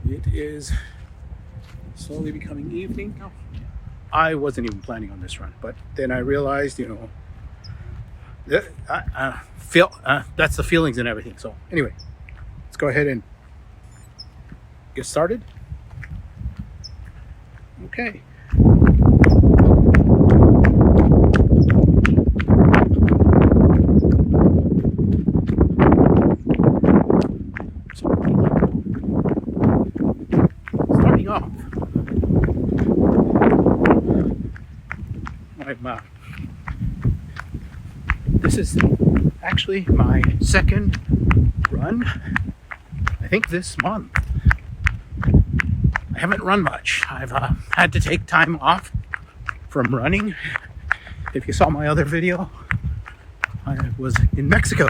It is slowly becoming evening now. I wasn't even planning on this run, but then I realized, I feel that's the feelings and everything. So anyway, let's go ahead and get started. Okay. So, starting off, this is actually my second run, I think this month. I haven't run much. I've had to take time off from running. If you saw my other video, I was in Mexico.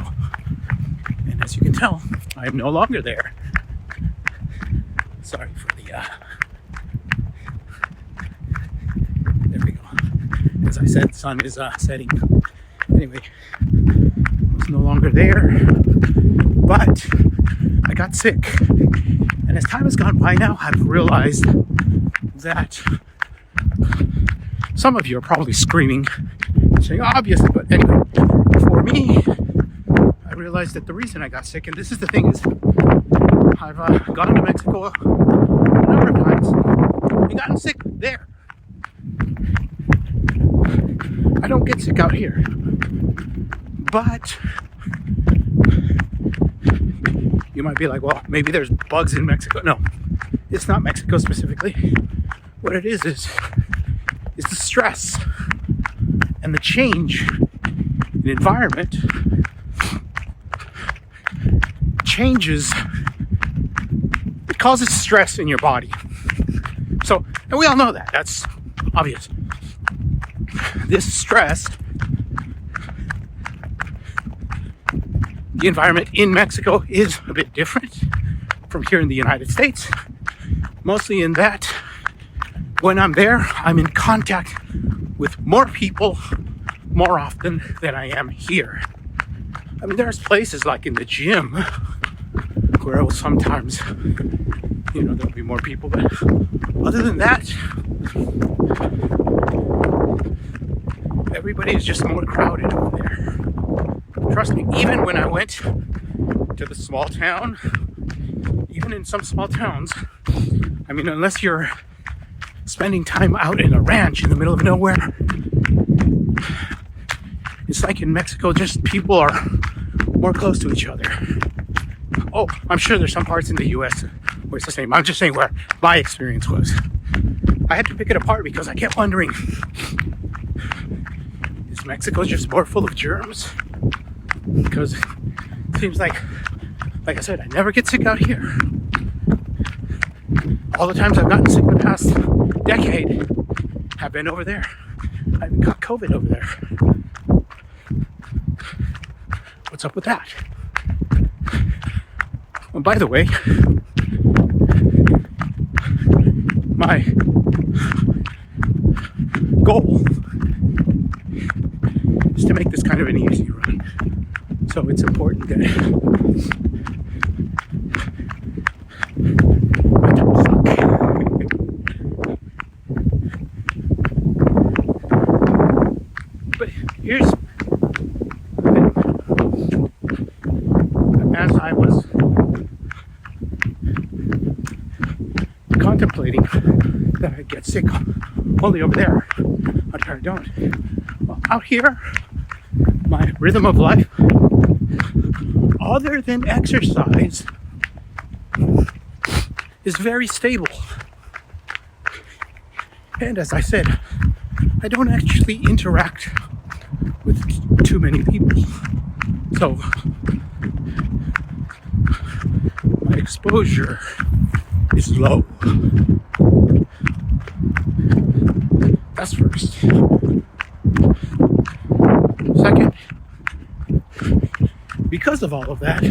And as you can tell, I am no longer there. Sorry for the... There we go. As I said, the sun is setting. Anyway, I was no longer there. But I got sick. And as time has gone by now, I've realized that some of you are probably screaming, saying, obviously, but anyway, for me, I realized that the reason I got sick, and this is the thing, is I've gone to Mexico a number of times and gotten sick there. I don't get sick out here, but you might be like, well, maybe there's bugs in Mexico. No, it's not Mexico specifically. What it is the stress and the change in environment changes. It causes stress in your body. So, and we all know that. That's obvious. This stress, the environment in Mexico is a bit different from here in the United States. Mostly in that when I'm there, I'm in contact with more people more often than I am here. I mean, there's places like in the gym where I will sometimes, there'll be more people. But other than that, everybody is just more crowded over there. Trust me, even when I went to the small town, even in some small towns, I mean, unless you're spending time out in a ranch in the middle of nowhere, it's like in Mexico, just people are more close to each other. Oh, I'm sure there's some parts in the US where it's the same. I'm just saying where my experience was. I had to pick it apart because I kept wondering, is Mexico just more full of germs? Because it seems like I said, I never get sick out here. All the times I've gotten sick in the past decade have been over there. I even got COVID over there. What's up with that? Oh, by the way, my goal is to make this kind of an easy run. So it's important that I don't suck. But here's the thing. As I was contemplating that I get sick only over there, out here I don't. Well, out here, my rhythm of life, other than exercise, is very stable. And as I said, I don't actually interact with too many people. So my exposure is low. That's first. Second, because of all of that,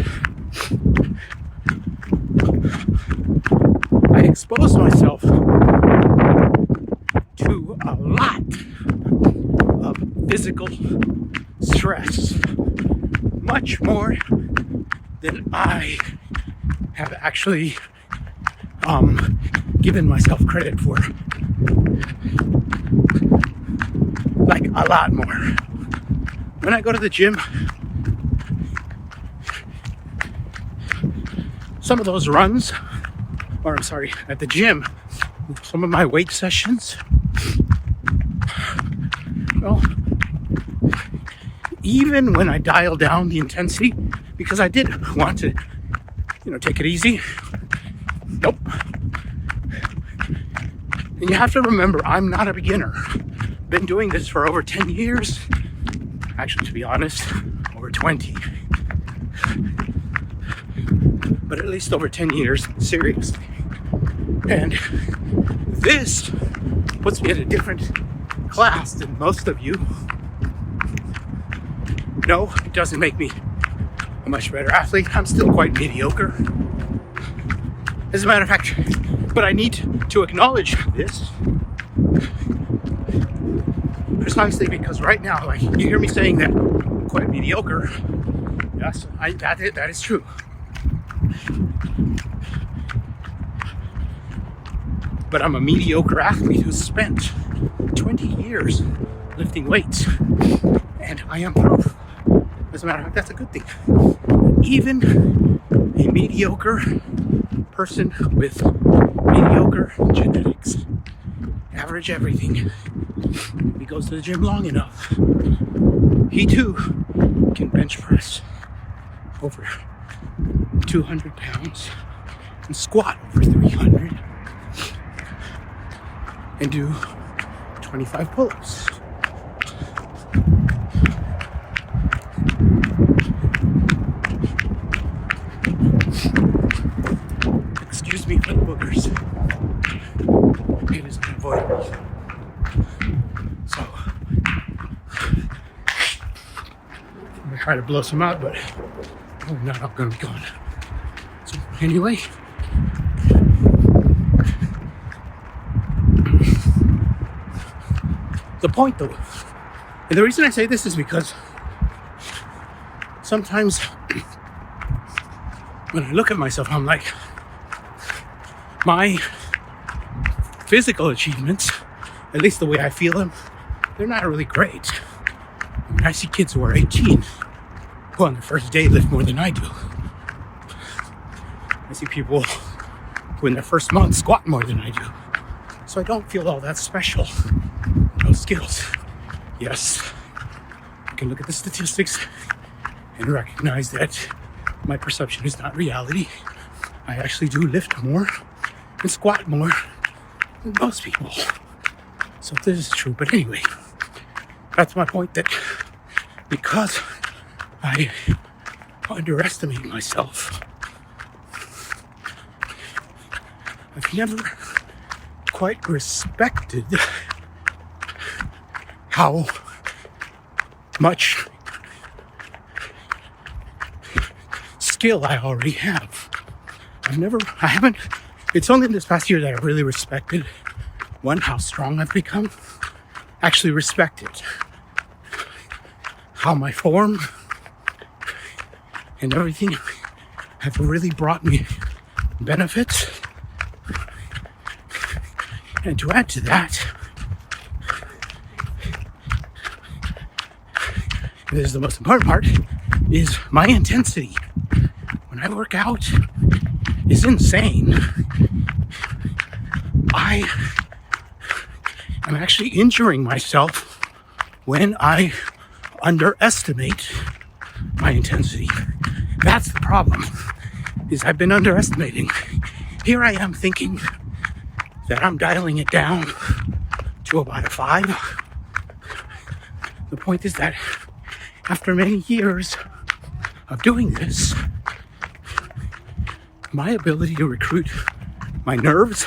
I exposed myself to a lot of physical stress, much more than I have actually given myself credit for. Like a lot more. When I go to the gym, some of those runs, or I'm sorry, at the gym, some of my weight sessions, well, even when I dial down the intensity, because I did want to, take it easy, nope. And you have to remember, I'm not a beginner. Been doing this for over 10 years. Actually, to be honest, over 20. But at least over 10 years, seriously. And this puts me in a different class than most of you. No, it doesn't make me a much better athlete. I'm still quite mediocre. As a matter of fact, but I need to acknowledge this precisely because right now, like, you hear me saying that I'm quite mediocre. Yes, that is true. But I'm a mediocre athlete who's spent 20 years lifting weights. And I am proof. As a matter of fact, that's a good thing. Even a mediocre person with mediocre genetics, average everything, if he goes to the gym long enough, he too can bench press over 200 pounds and squat over 300 and do 25 pull-ups. Excuse me for the boogers. It is unavoidable. So, I'm gonna try to blow some out, but I'm not gonna be gone. So, anyway. The point though, and the reason I say this is because sometimes when I look at myself, I'm like, my physical achievements, at least the way I feel them, they're not really great. I mean, I see kids who are 18 who on their first day lift more than I do. I see people who in their first month squat more than I do. So I don't feel all that special. No skills. Yes, I can look at the statistics and recognize that my perception is not reality. I actually do lift more and squat more than most people. So this is true. But anyway, that's my point, that because I underestimate myself, I've never quite respected how much skill I already have. It's only this past year that I really respected, one, how strong I've become, actually respected how my form and everything have really brought me benefits. And to add to that, this is the most important part, is my intensity. When I work out, is insane. I am actually injuring myself when I underestimate my intensity. That's the problem, is I've been underestimating. Here I am thinking that I'm dialing it down to about a 5. The point is that after many years of doing this, my ability to recruit my nerves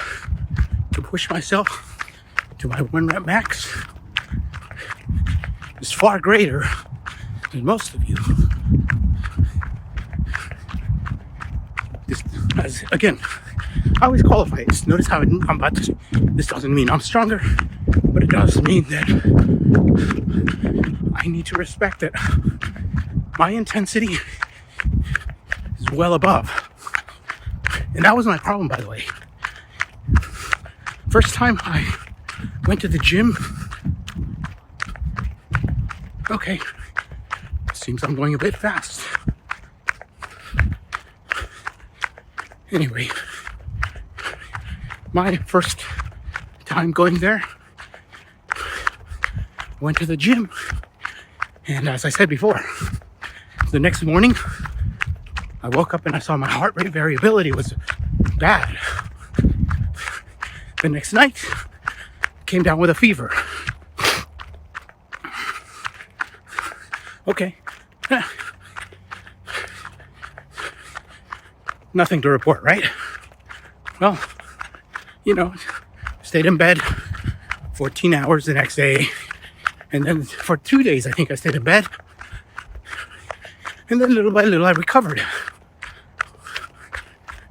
to push myself to my 1 rep max is far greater than most of you. Again, I always qualify this. Notice how I'm about to. This doesn't mean I'm stronger, but it does mean that I need to respect that my intensity is well above. And that was my problem, by the way. First time I went to the gym. Okay, seems I'm going a bit fast. Anyway, my first time going there, went to the gym, and as I said before, the next morning I woke up and I saw my heart rate variability was bad. The next night, came down with a fever. Okay. Nothing to report, right? Well, stayed in bed 14 hours the next day. And then for 2 days, I think I stayed in bed. And then little by little, I recovered.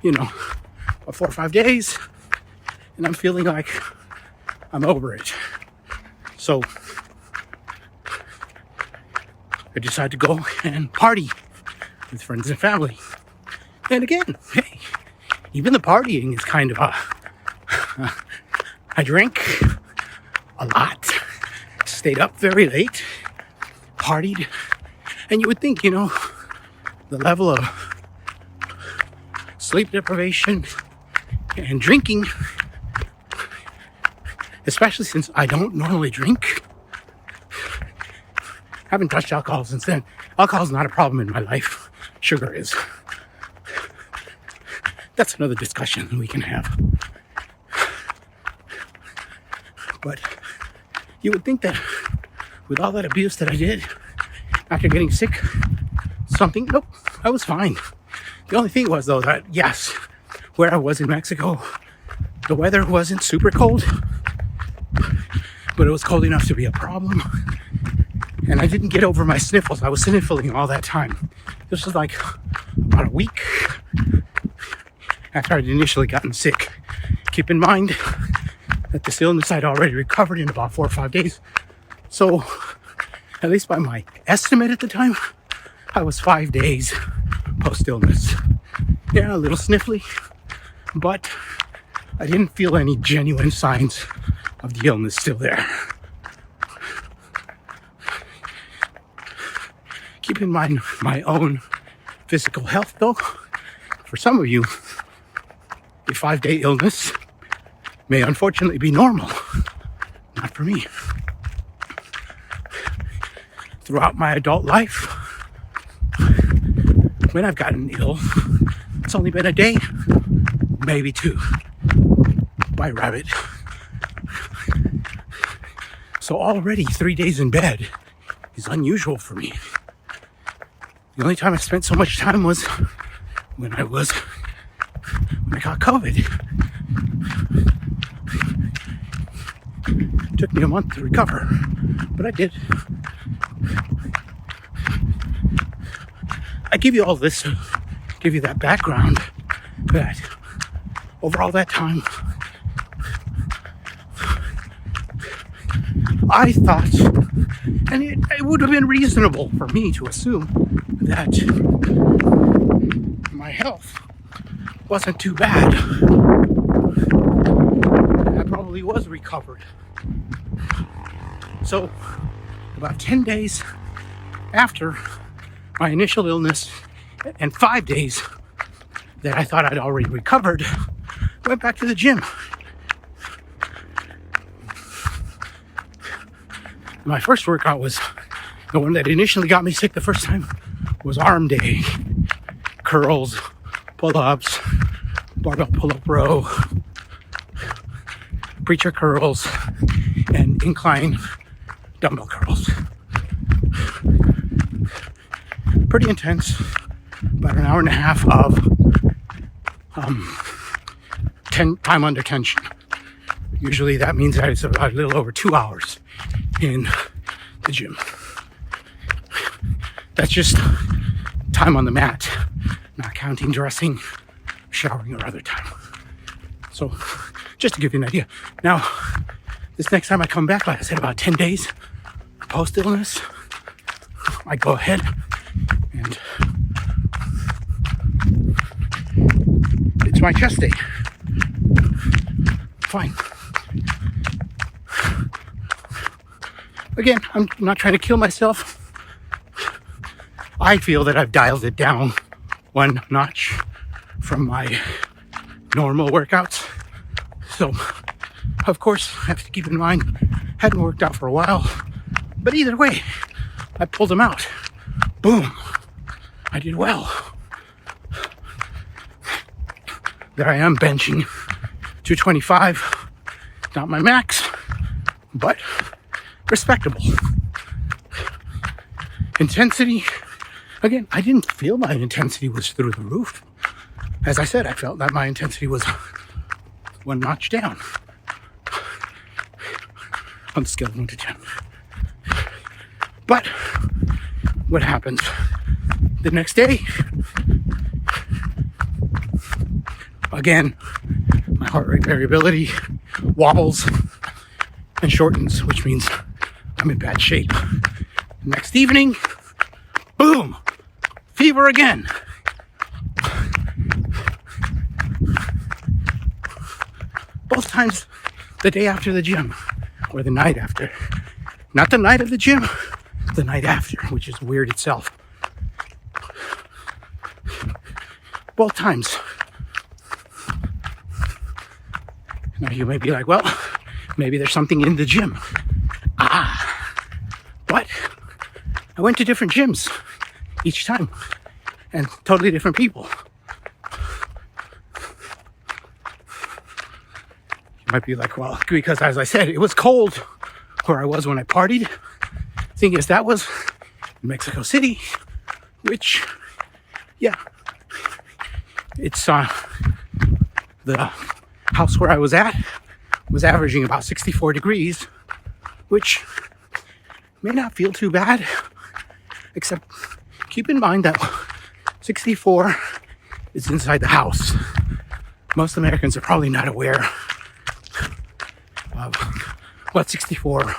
About 4 or 5 days. And I'm feeling like I'm over it. So I decided to go and party with friends and family. And again, hey, even the partying is kind of I drank a lot, stayed up very late, partied, and you would think, the level of sleep deprivation and drinking, especially since I don't normally drink. Haven't touched alcohol since then. Alcohol's not a problem in my life. Sugar is. That's another discussion we can have. But you would think that with all that abuse that I did after getting sick, nope, I was fine. The only thing was, though, that yes, where I was in Mexico, the weather wasn't super cold, but it was cold enough to be a problem. And I didn't get over my sniffles. I was sniffling all that time. This was like about a week after I'd initially gotten sick. Keep in mind that this illness I'd already recovered in about 4 or 5 days. So, at least by my estimate at the time, I was 5 days post-illness. Yeah, a little sniffly, but I didn't feel any genuine signs of the illness still there. Keep in mind my own physical health, though. For some of you, a 5-day illness may unfortunately be normal. Not for me. Throughout my adult life, when I've gotten ill, it's only been a day, maybe 2, by rabbit. So already 3 days in bed is unusual for me. The only time I spent so much time was when I got COVID. It took me a month to recover, but I did. I give you all this to give you that background that over all that time, I thought, and it would have been reasonable for me to assume that my health wasn't too bad. I probably was recovered. So, about 10 days after my initial illness and 5 days that I thought I'd already recovered, I went back to the gym. My first workout was the one that initially got me sick the first time, was arm day. Curls, pull-ups, barbell pull-up row, preacher curls, and incline dumbbell curls. Pretty intense. About an hour and a half of time under tension. Usually that means that it's about a little over 2 hours in the gym. That's just time on the mat, not counting dressing, showering, or other time. So, just to give you an idea. Now, this next time I come back, like I said, about 10 days post-illness, I go ahead and it's my chest day. Fine. again, I'm not trying to kill myself. I feel that I've dialed it down one notch from my normal workouts. So, of course, I have to keep in mind, hadn't worked out for a while. But either way, I pulled them out. Boom. I did well. There I am benching 225. Not my max, but respectable. Intensity. Again, I didn't feel my intensity was through the roof. As I said, I felt that my intensity was one notch down on the scale of 1 to 10. But what happens the next day? Again, my heart rate variability wobbles and shortens, which means I'm in bad shape. Next evening, boom, fever again. Both times the day after the gym, or the night after. Not the night of the gym, the night after, which is weird itself. Both times. Now you may be like, well, maybe there's something in the gym. But I went to different gyms each time and totally different people. You might be like, well, because as I said, it was cold where I was when I partied. Thing is, that was in Mexico City, which, yeah, it's the house where I was at was averaging about 64 degrees, which may not feel too bad, except keep in mind that 64 is inside the house. Most Americans are probably not aware of what 64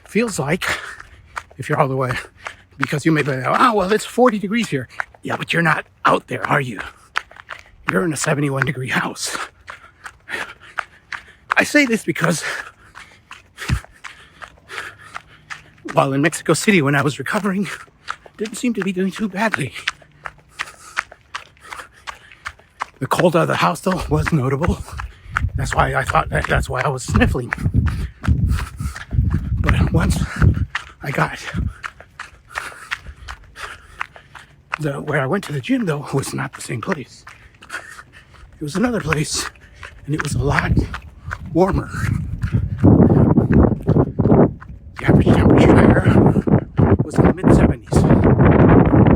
feels like if you're all the way, because you may be like, oh, well, it's 40 degrees here. Yeah, but you're not out there, are you? You're in a 71 degree house. I say this because while in Mexico City when I was recovering, didn't seem to be doing too badly. The cold out of the house though was notable. That's why I thought that's why I was sniffling. But once I got where I went to the gym though was not the same place. It was another place, and it was a lot warmer. The average temperature there was in the mid-70s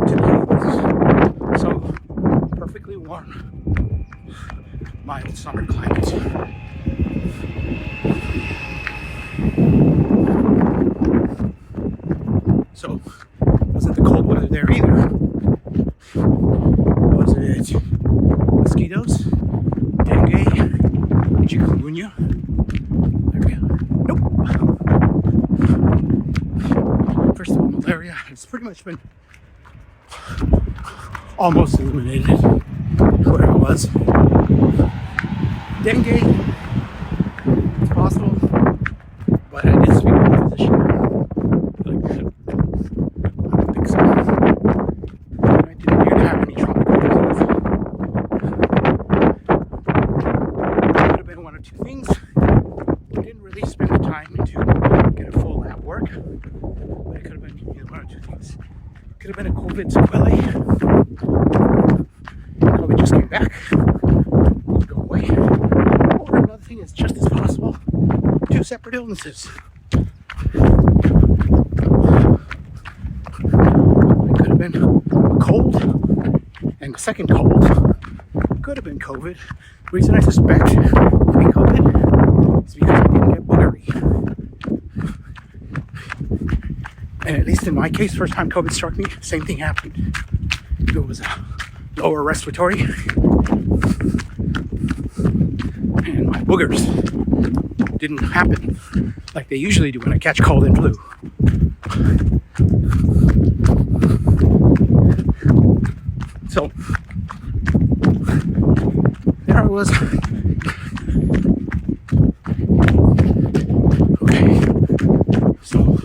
to the 80s. So, perfectly warm, mild summer climate. So, wasn't the cold weather there either. Was it mosquitoes? Dengue? Chikungunya? Malaria? Nope. First of all, malaria has pretty much been almost eliminated where I was. Dengue, it's possible, but I did speak with a physician. I don't think so. I didn't appear to have any tropical disease. Could have been one or two things. I didn't really spend the time to get a full lab work, but it could have been either one or two things. It could have been a COVID sequelae. COVID just came back. It'll go away. Or another thing is just as possible. Two separate illnesses. It could have been a cold, and the second cold could have been COVID. The reason I suspect it could be COVID is because I didn't get buttery. And at least in my case, first time COVID struck me, same thing happened. It was a lower respiratory, and my boogers didn't happen like they usually do when I catch cold and flu. So there I was. Okay, so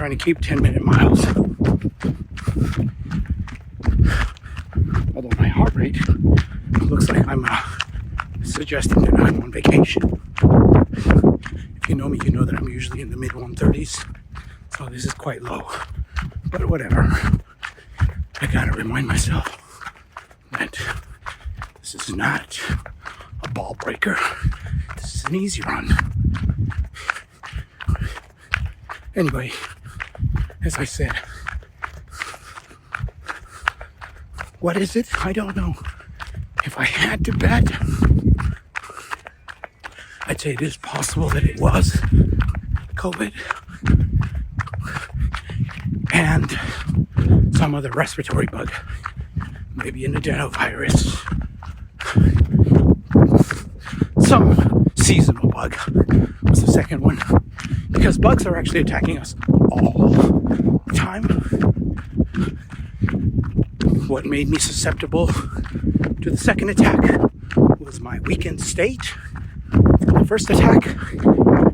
trying to keep 10-minute miles. Although my heart rate looks like I'm suggesting that I'm on vacation. If you know me, you know that I'm usually in the mid 130s. So this is quite low. But whatever. I gotta remind myself that this is not a ball breaker. This is an easy run. Anyway, as I said, what is it? I don't know. If I had to bet, I'd say it is possible that it was COVID and some other respiratory bug, maybe an adenovirus, some seasonal bug was the second one, because bugs are actually attacking us all the time. What made me susceptible to the second attack was my weakened state from the first attack,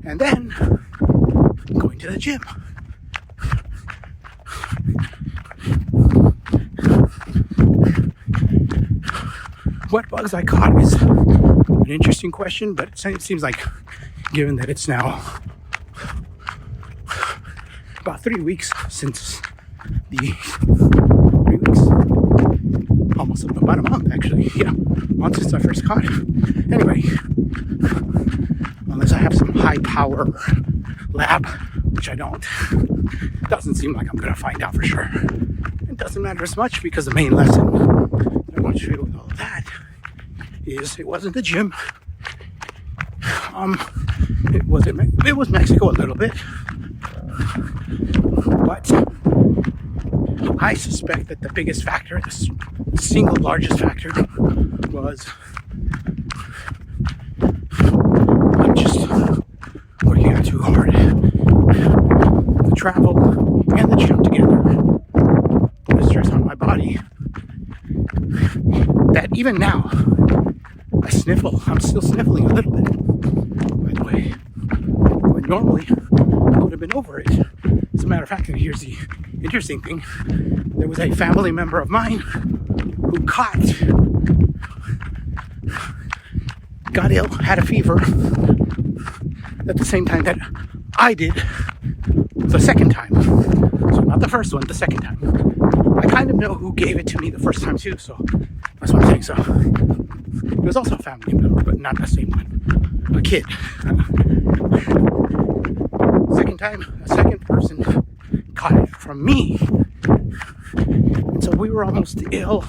and then going to the gym. What bugs I caught is an interesting question, but it seems like, given that it's now about 3 weeks since almost about a month actually, yeah, a month since I first caught it. Anyway, unless I have some high power lab, which I don't, doesn't seem like I'm gonna find out for sure. It doesn't matter as much, because the main lesson I want to show you with all of that is it wasn't the gym. It was Mexico a little bit, but I suspect that the biggest factor, the single largest factor, was I'm just working out too hard. The travel and the gym together put a stress on my body that even now I sniffle. I'm still sniffling a little bit, by the way. But normally I would have been over it. As a matter of fact, and here's the interesting thing, there was a family member of mine who got ill, had a fever at the same time that I did the second time. So not the first one, the second time. I kind of know who gave it to me the first time too, so that's what I'm saying. So it was also a family member, but not the same one. A kid. Second time, a second person caught it from me. And so we were almost ill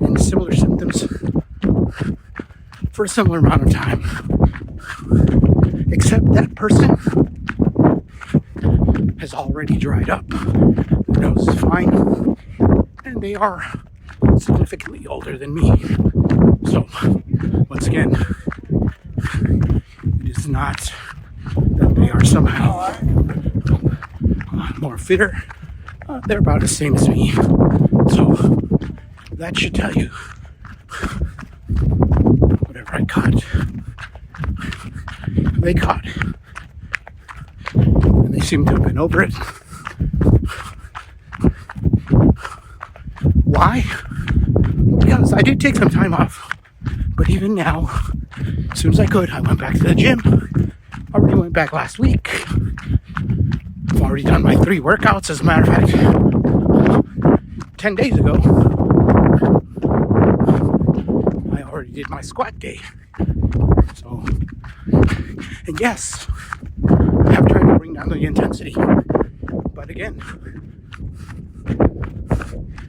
and similar symptoms for a similar amount of time. Except that person has already dried up. The nose is fine. And they are significantly older than me. So, once again, it is not that they are somehow more fitter. They're about the same as me. So, that should tell you whatever I caught, they caught. And they seem to have been over it. Why? Because I did take some time off. But even now, as soon as I could, I went back to the gym. I already went back last week. I've already done my 3 workouts, as a matter of fact. 10 days ago, I already did my squat day. So, and yes, I have tried to bring down the intensity. But again,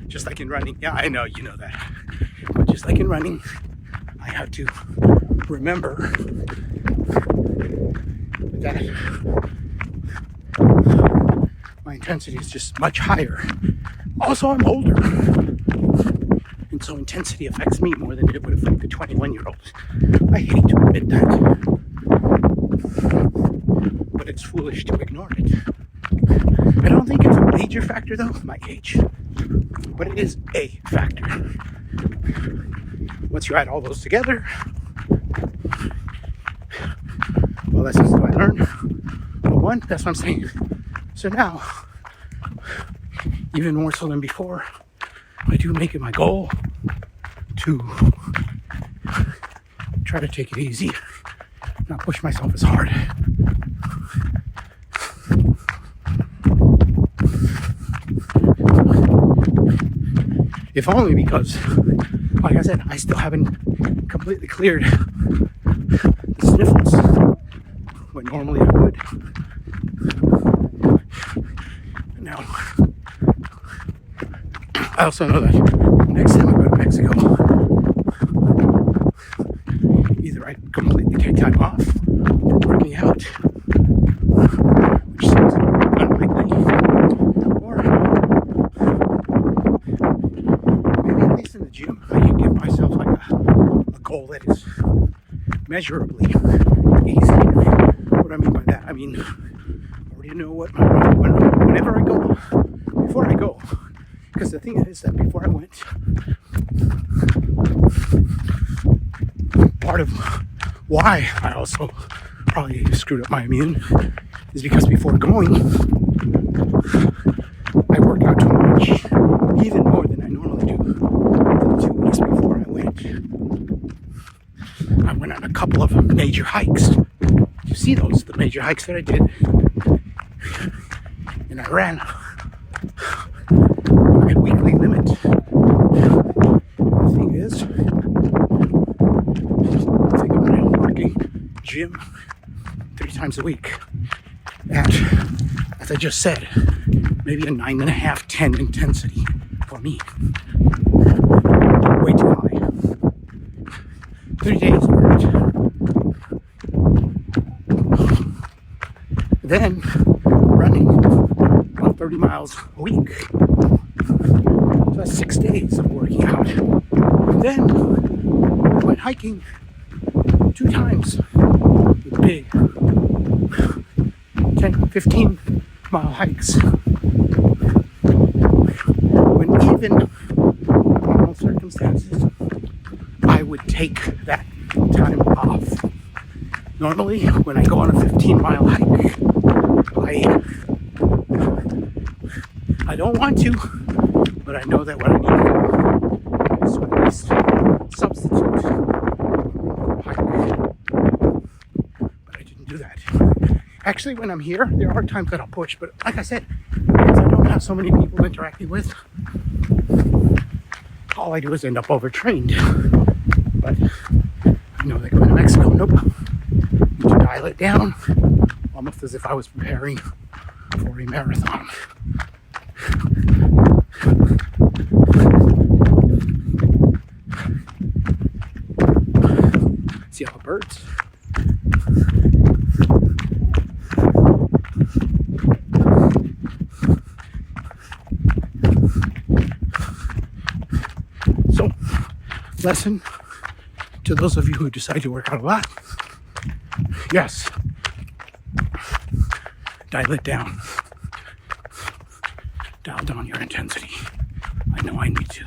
just like in running, yeah, I know, you know that. But just like in running, I have to remember that my intensity is just much higher. Also, I'm older. And so intensity affects me more than it would affect a 21-year-old. I hate to admit that. But it's foolish to ignore it. I don't think it's a major factor, though, my age. But it is a factor. Once you add all those together, what lessons do I learn? Well, one, that's what I'm saying. As So now, even more so than before, I do make it my goal to try to take it easy, not push myself as hard. If only because, like I said, I still haven't completely cleared the sniffles when normally I would. Now, I also know that next time I go to Mexico, either I completely take time off from working out, which seems unlikely, or maybe at least in the gym, I can give myself like a goal that is measurably easy. What I mean by that, I mean, I already know what whenever I go, before I go, because the thing is that before I went, part of why I also probably screwed up my immune is because before going, I worked out too much, even more than I normally do for the 2 weeks before I went. I went on a couple of major hikes. You see those, the major hikes that I did. And I ran my weekly limit. The thing is, I think I'm working gym 3 times a week at, as I just said, maybe a 9.5, 10 intensity for me. Way too high. 3 days of it. Then running about 30 miles a week. So that's 6 days of working out. Then I went hiking 2 times with big 10, 15 mile hikes. When even in normal circumstances, I would take that time off. Normally, when I go on a 15-mile hike, I don't want to, but I know that what I need to do is to at least substitute hike. But I didn't do that. Actually, when I'm here, there are times that I'll push, but like I said, because I don't have so many people interacting with, all I do is end up overtrained. But I know that going to Mexico, nope. Need to dial it down, almost as if I was preparing for a marathon. See all the birds? So, lesson to those of you who decide to work out a lot. Yes, dial it down. Dial down your intensity. I know I need to.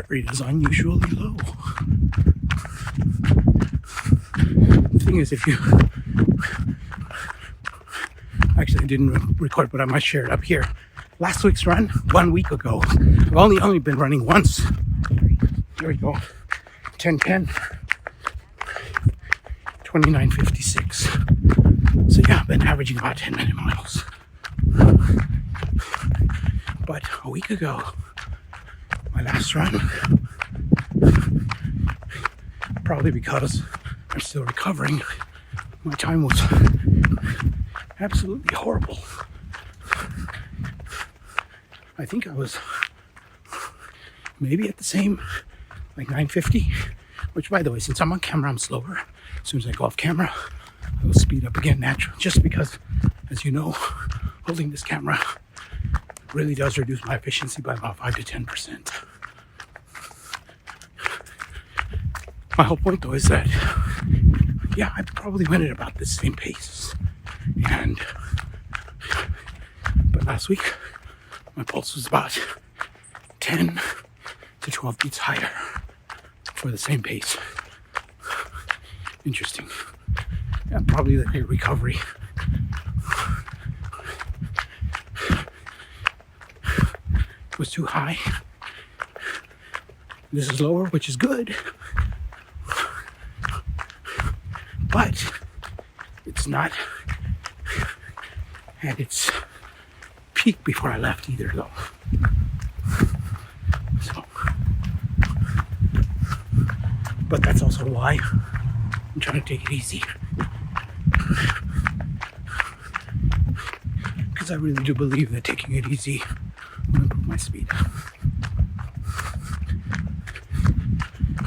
Rate is unusually low. The thing is, if you actually I didn't record, but I might share it up here. last week's run 1 week ago. I've only been running once. There we go. 10:10, 29:56. So yeah, I've been averaging about 10-minute miles. But a week ago, my last run, probably because I'm still recovering, my time was absolutely horrible. I think I was maybe at the same, like 9:50, which, by the way, since I'm on camera, I'm slower. As soon as I go off camera, I will speed up again naturally, just because, as you know, holding this camera really does reduce my efficiency by about 5 to 10%. My whole point, though, is that, yeah, I probably went at about the same pace. But last week, my pulse was about 10 to 12 beats higher for the same pace. Interesting. Yeah, probably the recovery was too high. This is lower, which is good, but it's not at its peak before I left either, though. So, but that's also why I'm trying to take it easy, because I really do believe that taking it easy will improve my speed.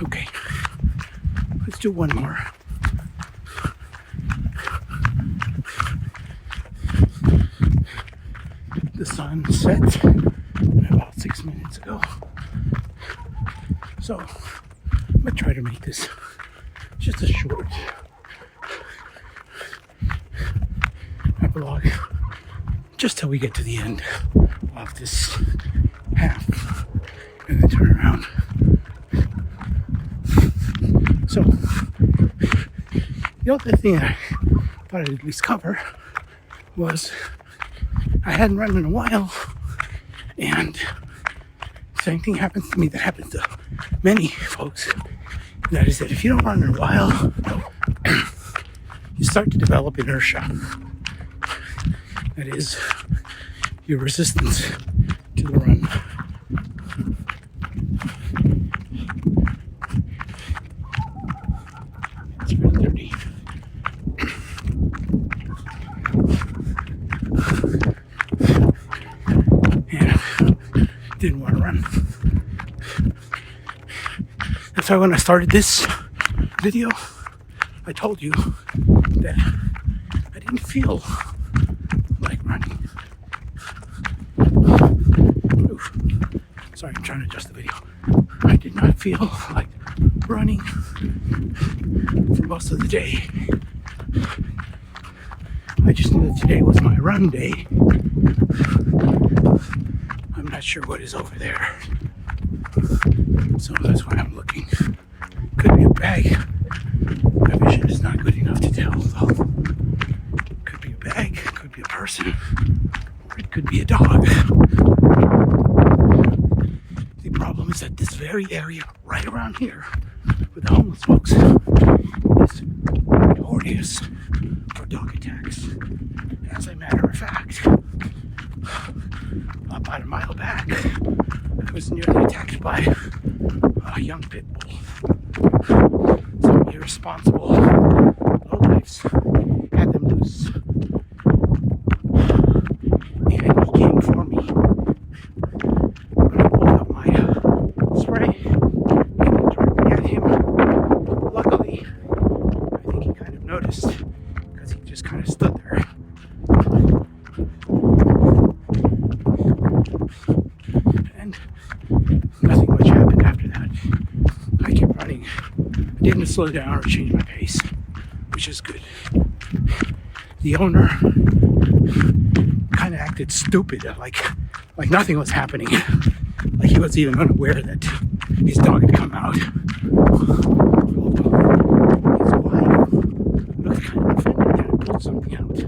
Okay, let's do one more. The sun set about 6 minutes ago, so I'm gonna try to make this just a short epilogue, just till we get to the end of this half and then turn around. So the other thing I thought I'd at least cover was I hadn't run in a while, and the same thing happens to me that happens to many folks. And that is that if you don't run in a while, you start to develop inertia. That is your resistance to the run. It's really dirty. Didn't want to run. That's why when I started this video, I told you that I didn't feel like running. Oof. Sorry, I'm trying to adjust the video. I did not feel like running for most of the day. I just knew that today was my run day. I'm not sure what is over there, so that's why I'm looking. Could be a bag. My vision is not good enough to tell, though. Could be a bag, could be a person, or it could be a dog. The problem is that this very area right around here with the homeless folks is notorious for dog attacks. As a matter of fact, about a mile back, I was nearly attacked by a young pit bull. Some irresponsible lowlifes had them loose, and he came for me. But I pulled out my spray and directly at him. Luckily, I think he kind of noticed, because he just kind of stood there. And nothing much happened after that. I kept running. I didn't slow down or change my pace, which is good. The owner kind of acted stupid, like nothing was happening. Like he was even unaware that his dog had come out. His wife looked kind of offended that I pulled something out.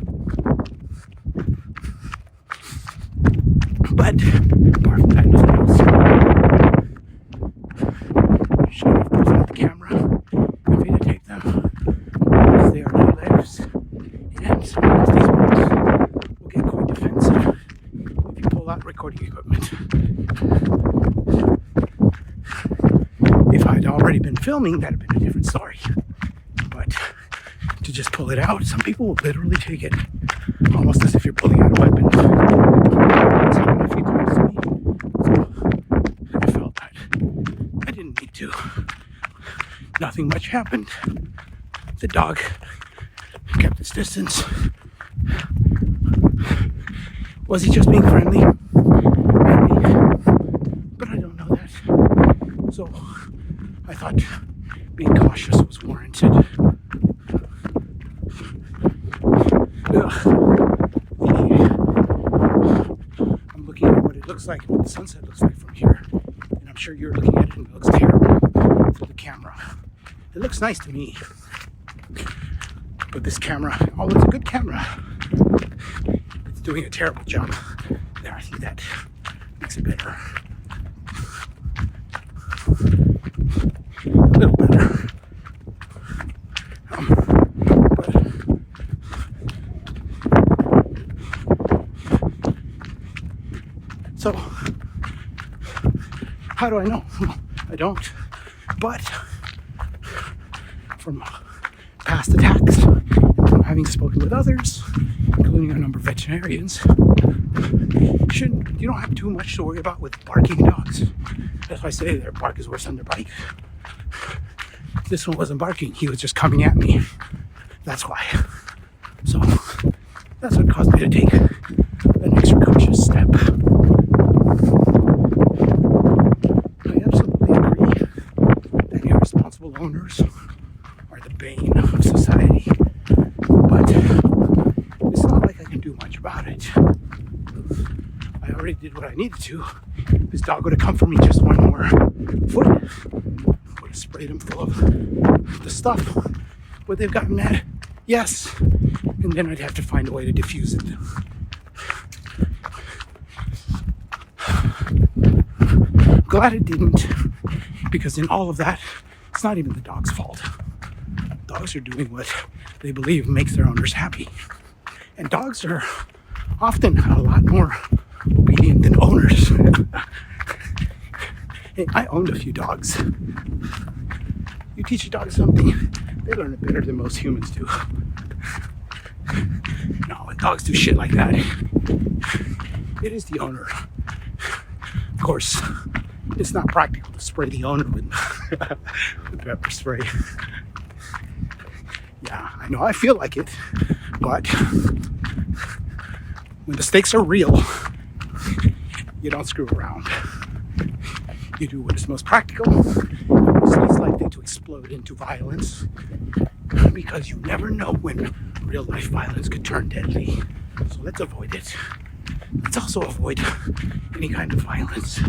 the camera and videotape them because they are no lives. And sometimes these birds will get quite defensive if you pull out recording equipment. If I'd already been filming, that'd have been a different story. But to just pull it out, some people will literally take it almost as if you're pulling out a weapon. It's happened a few times to me. So I felt that I didn't need to. Nothing much happened. The dog kept its distance. Was he just being friendly? Maybe. But I don't know that. So I thought being cautious was warranted. I'm looking at what it looks like, what the sunset looks like from here. And I'm sure you're looking at it and it looks terrible through the camera. It looks nice to me. But this camera, although it's a good camera, it's doing a terrible job. There, I see that. Makes it better. A little better. So, how do I know? I don't. But from past attacks, and from having spoken with others, including a number of veterinarians, you don't have too much to worry about with barking dogs. That's why I say their bark is worse than their bite. This one wasn't barking, he was just coming at me. That's why. So, that's what caused me to take an extra cautious step. I absolutely agree that irresponsible owners are the bane of society. But it's not like I can do much about it. I already did what I needed to. This dog would have come for me just one more foot. Would have sprayed him full of the stuff. Would they have gotten mad? Yes. And then I'd have to find a way to diffuse it. Glad it didn't, because in all of that, it's not even the dog's fault. Dogs are doing what they believe makes their owners happy. And dogs are often a lot more obedient than owners. Hey, I owned a few dogs. You teach a dog something, they learn it better than most humans do. No, when dogs do shit like that, it is the owner. Of course, it's not practical to spray the owner with pepper spray. Yeah, I know, I feel like it, but when the stakes are real, you don't screw around. You do what is most practical, what's least likely to explode into violence, because you never know when real life violence could turn deadly. So let's avoid it. Let's also avoid any kind of violence,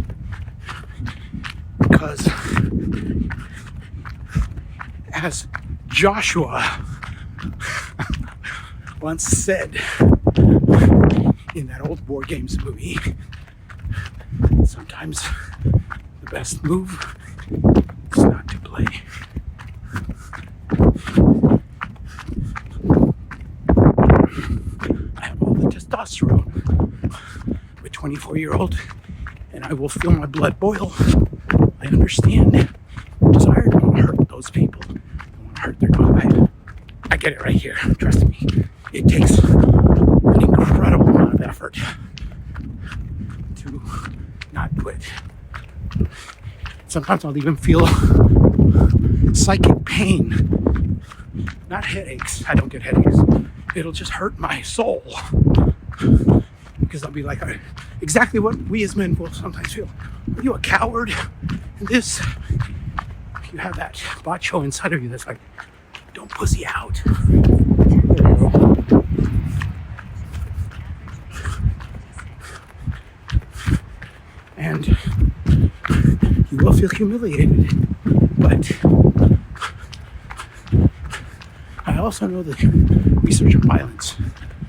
because as Joshua once said in that old War Games movie, sometimes the best move is not to play. I have all the testosterone of a 24-year-old, and I will feel my blood boil. I understand the desire to want to hurt those people. I want to hurt their dog. I get it right here. Trust me. It takes an incredible amount of effort to not do it. Sometimes I'll even feel psychic pain. Not headaches. I don't get headaches. It'll just hurt my soul. Because I'll be like, exactly what we as men will sometimes feel. Are you a coward? And this, you have that macho inside of you that's like, don't pussy out. There you go. And you will feel humiliated, but I also know the research on violence.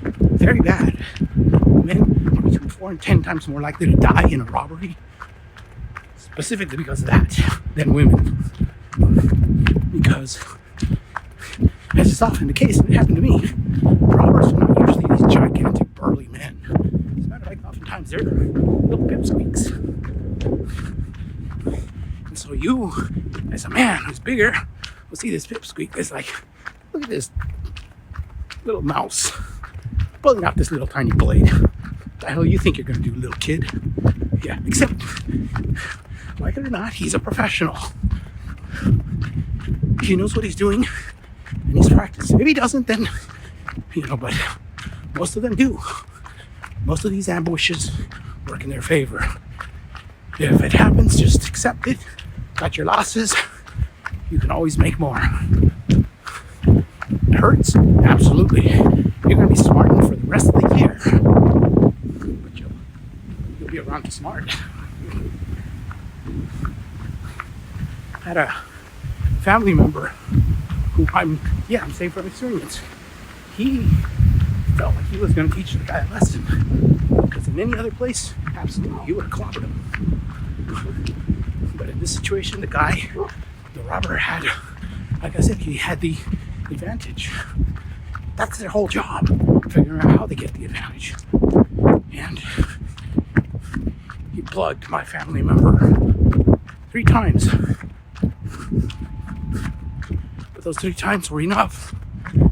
Very bad. Men are between 4 and 10 times more likely to die in a robbery, specifically because of that, than women. because, as is often the case, and it happened to me, robbers are not usually these gigantic, burly men. As a matter of fact, oftentimes they're little pipsqueaks. And so you, as a man who's bigger, will see this pipsqueak as like, look at this little mouse pulling out this little tiny blade. What the hell you think you're going to do, little kid? Yeah, except, like it or not, he's a professional. He knows what he's doing, and he's practiced. If he doesn't, then, but most of them do. Most of these ambushes work in their favor. If it happens, just accept it. Cut your losses. You can always make more. It hurts? Absolutely. You're going to be smarting for the rest of the year. But you'll be around to smart. I had a family member who I'm saying from experience. He felt like he was going to teach the guy a lesson. Because in any other place, absolutely, he would have clobbered him. But in this situation, the robber had, like I said, he had the advantage. That's their whole job, figuring out how they get the advantage. And he plugged my family member 3 times. But those 3 times were enough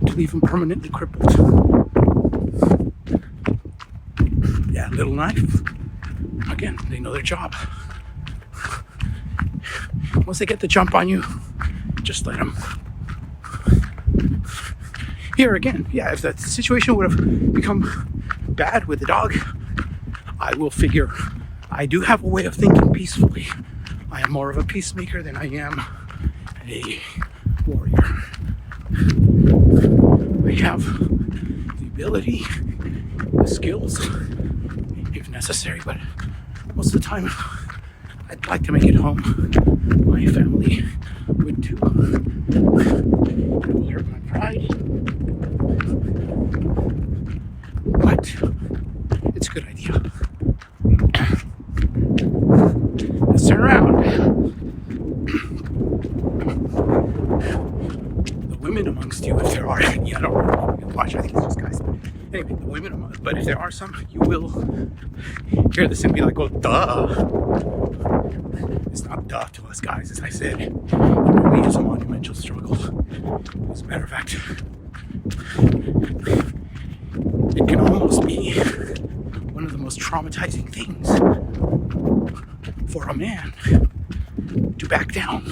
to leave him permanently crippled. Yeah, little knife. Again, they know their job. Once they get the jump on you, just let them. Here again, if that situation would have become bad with the dog, I will figure I do have a way of thinking peacefully. I am more of a peacemaker than I am a warrior. I have the ability, the skills, if necessary, but most of the time I'd like to make it home. My family would too. It will hurt my pride, but it's a good idea. Let's turn around. The women amongst you, if there are, I don't really watch, I think it's just guys. Anyway, the women amongst, but if there are some, you will hear this and be like, oh, duh. It's not duh to us guys, as I said. It really is a monumental struggle. As a matter of fact, it can almost be one of the most traumatizing things for a man to back down.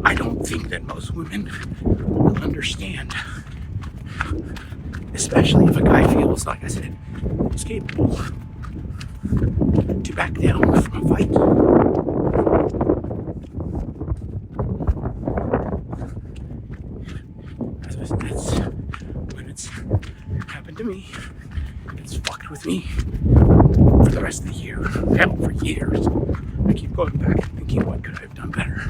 I don't think that most women will understand, especially if a guy feels, like I said, is capable to back down from a fight. That's when it's happened to me. It's fucked with me for the rest of the year. Hell, for years. I keep going back and thinking, what could I have done better?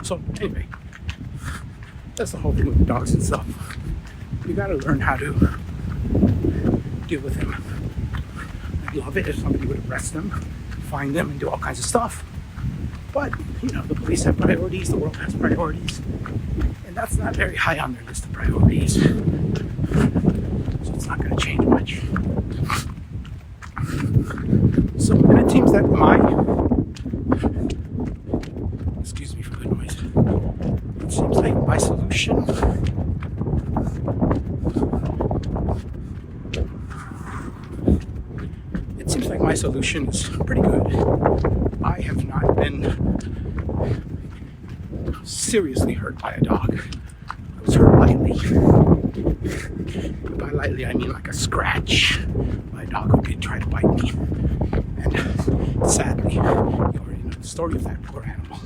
So anyway, that's the whole thing with the dogs and stuff. You gotta learn how to deal with them. I'd love it if somebody would arrest them, find them, and do all kinds of stuff. But, the police have priorities, the world has priorities, and that's not very high on their list of priorities. So it's not going to change much. So, and it seems that excuse me for the noise, it seems like my solution is pretty good. I have not been seriously hurt by a dog. I was hurt lightly. By lightly, I mean like a scratch by a dog who did try to bite me. And sadly, you already know the story of that poor animal.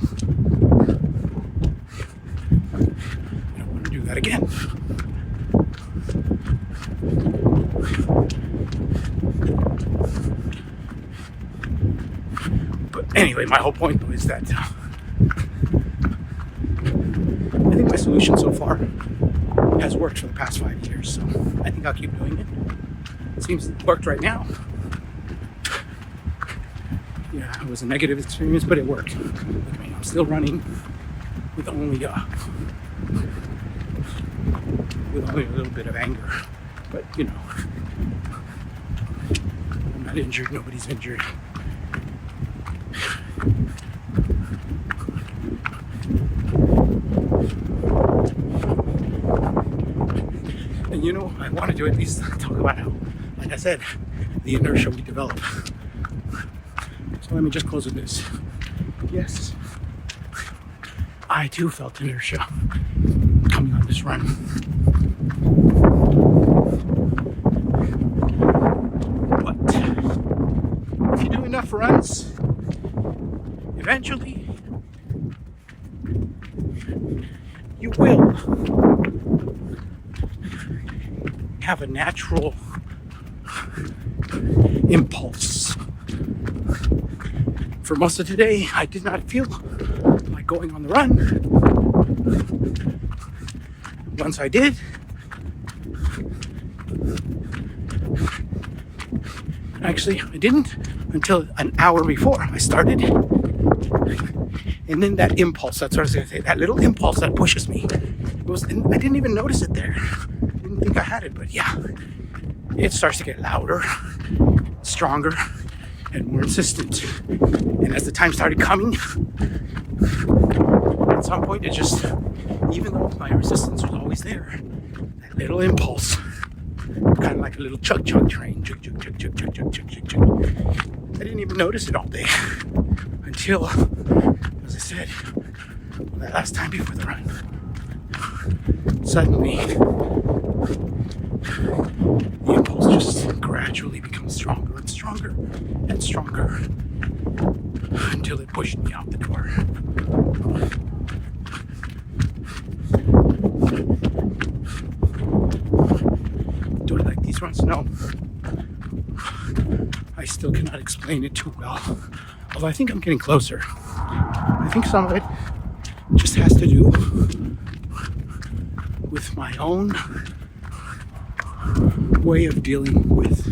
I don't want to do that again. But anyway, my whole point though is that I think my my solution so far has worked for the past 5 years, so I think I'll keep doing it. It seems it worked right now. Yeah, it was a negative experience, but it worked. Look at me, I'm still running with only a little bit of anger, but you know, I'm not injured. Nobody's injured. And you know, I wanted to at least talk about how, like I said, the inertia we develop. So let me just close with this. Yes, I too felt inertia coming on this run. But if you do enough runs, eventually you will have a natural impulse. For most of today, I did not feel like going on the run. Once I did, actually I didn't until an hour before I started. And then that impulse, that's what I was going to say, that little impulse that pushes me, and I didn't even notice it there. I didn't think I had it, but yeah, it starts to get louder, stronger, and more insistent. And as the time started coming, at some point it just, even though my resistance was always there, that little impulse, kind of like a little chug train, chug. I didn't even notice it all day until, as I said, that last time before the run, suddenly the impulse just gradually becomes stronger and stronger and stronger until it pushed me out the door. Do I like these runs? No. I still cannot explain it too well. Although I think I'm getting closer. I think some of it just has to do with my own way of dealing with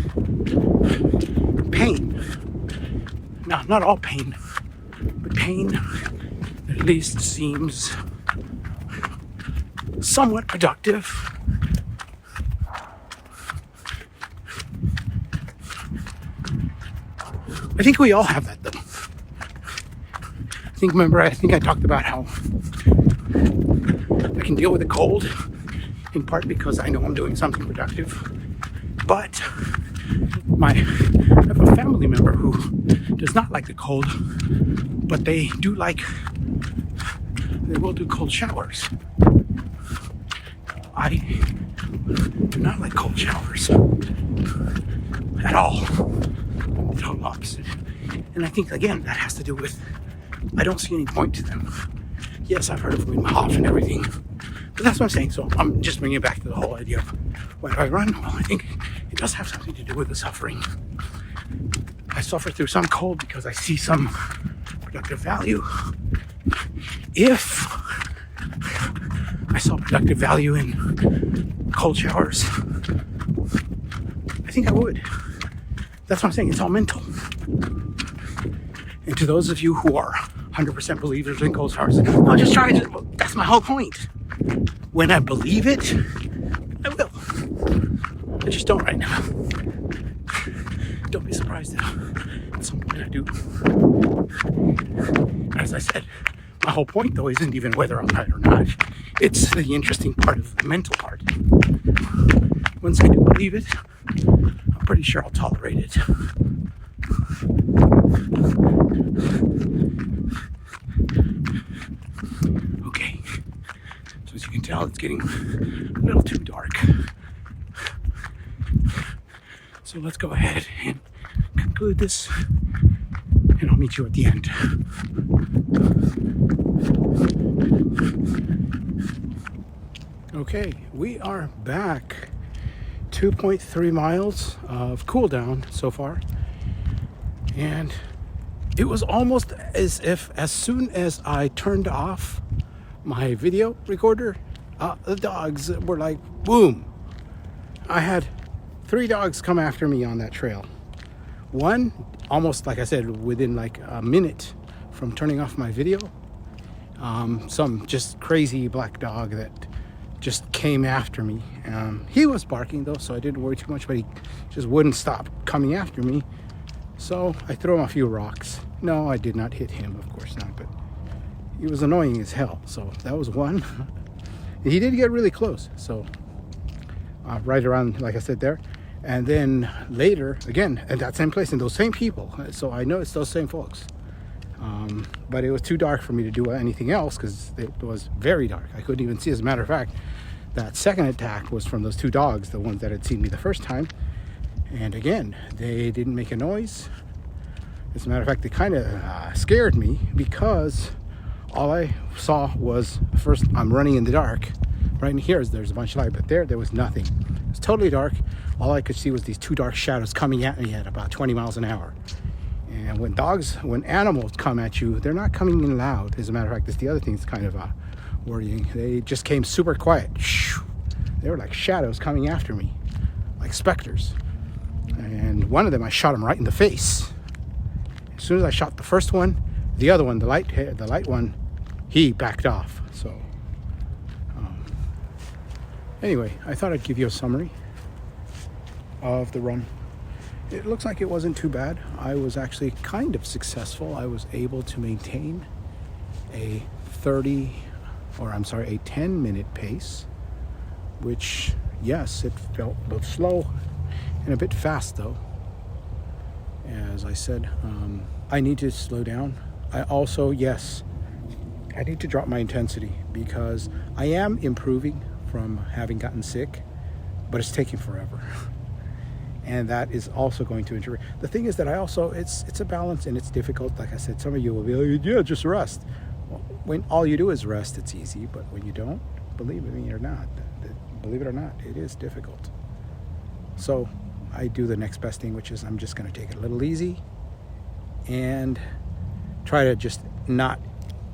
pain. Now, not all pain, but pain at least seems somewhat productive. I think we all have that though. I think I talked about how I can deal with a cold, in part because I know I'm doing something productive. But I have a family member who does not like the cold, but they will do cold showers. I do not like cold showers at all. I'm the total opposite. And I think, again, that has to do with I don't see any point to them. Yes, I've heard of Wim Hof and everything, but that's what I'm saying. So I'm just bringing it back to the whole idea of why do I run? Well, I think it does have something to do with the suffering. I suffer through some cold because I see some productive value. If I saw productive value in cold showers, I think I would. That's what I'm saying. It's all mental. And to those of you who are 100% believers in cold showers, no, just try it. Well, that's my whole point. When I believe it, I will. I just don't right now. Don't be surprised if at some point I do. As I said, my whole point though isn't even whether I'm right or not. It's the interesting part of the mental part. Once I do believe it, I'm pretty sure I'll tolerate it. Okay, so as you can tell, it's getting a little too dark. So let's go ahead and conclude this, and I'll meet you at the end. Okay, we are back. 2.3 miles of cool down so far. And it was almost as if as soon as I turned off my video recorder, the dogs were like, boom. I had 3 dogs come after me on that trail. One, almost like I said, within like a minute from turning off my video. Some just crazy black dog that just came after me. He was barking though, so I didn't worry too much, but he just wouldn't stop coming after me. So I threw him a few rocks. No, I did not hit him, of course not, but he was annoying as hell. So that was one. He did get really close, so right around, like I said, there. And then later, again, at that same place, and those same people. So I know it's those same folks. But it was too dark for me to do anything else because it was very dark. I couldn't even see. As a matter of fact, that second attack was from those 2 dogs, the ones that had seen me the first time. And again, they didn't make a noise. As a matter of fact, they kind of scared me because all I saw was, first, I'm running in the dark. Right in here, there's a bunch of light, but there was nothing. It was totally dark. All I could see was these 2 dark shadows coming at me at about 20 miles an hour. And when animals come at you, they're not coming in loud. As a matter of fact, that's the other thing that's kind of worrying. They just came super quiet. They were like shadows coming after me, like specters. And one of them, I shot him right in the face. As soon as I shot the first one, the other one, the light one, he backed off. So anyway, I thought I'd give you a summary of the run. It looks like it wasn't too bad. I was actually kind of successful. I was able to maintain a 10-minute pace, which, yes, it felt a little slow and a bit fast though. As I said, I need to slow down. I also, yes, I need to drop my intensity because I am improving from having gotten sick, but it's taking forever. And that is also going to injure. The thing is that it's a balance and it's difficult. Like I said, some of you will be like, yeah, just rest. Well, when all you do is rest, it's easy. But when you don't, believe it or not, it is difficult. So I do the next best thing, which is I'm just going to take it a little easy and try to just not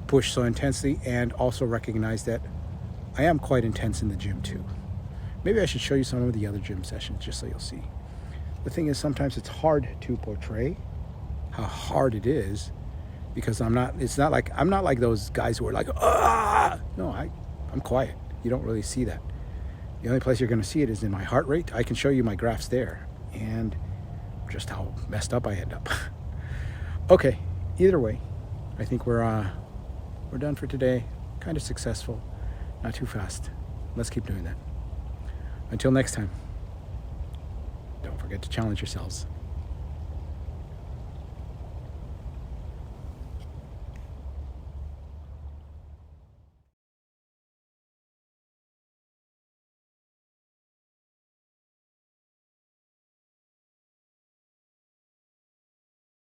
push so intensely, and also recognize that I am quite intense in the gym too. Maybe I should show you some of the other gym sessions just so you'll see. The thing is, sometimes it's hard to portray how hard it is because I'm not like those guys who are like, ah! No, I'm quiet. You don't really see that. The only place you're going to see it is in my heart rate. I can show you my graphs there and just how messed up I end up. Okay, either way, I think we're done for today. Kind of successful, not too fast. Let's keep doing that. Until next time, don't forget to challenge yourselves.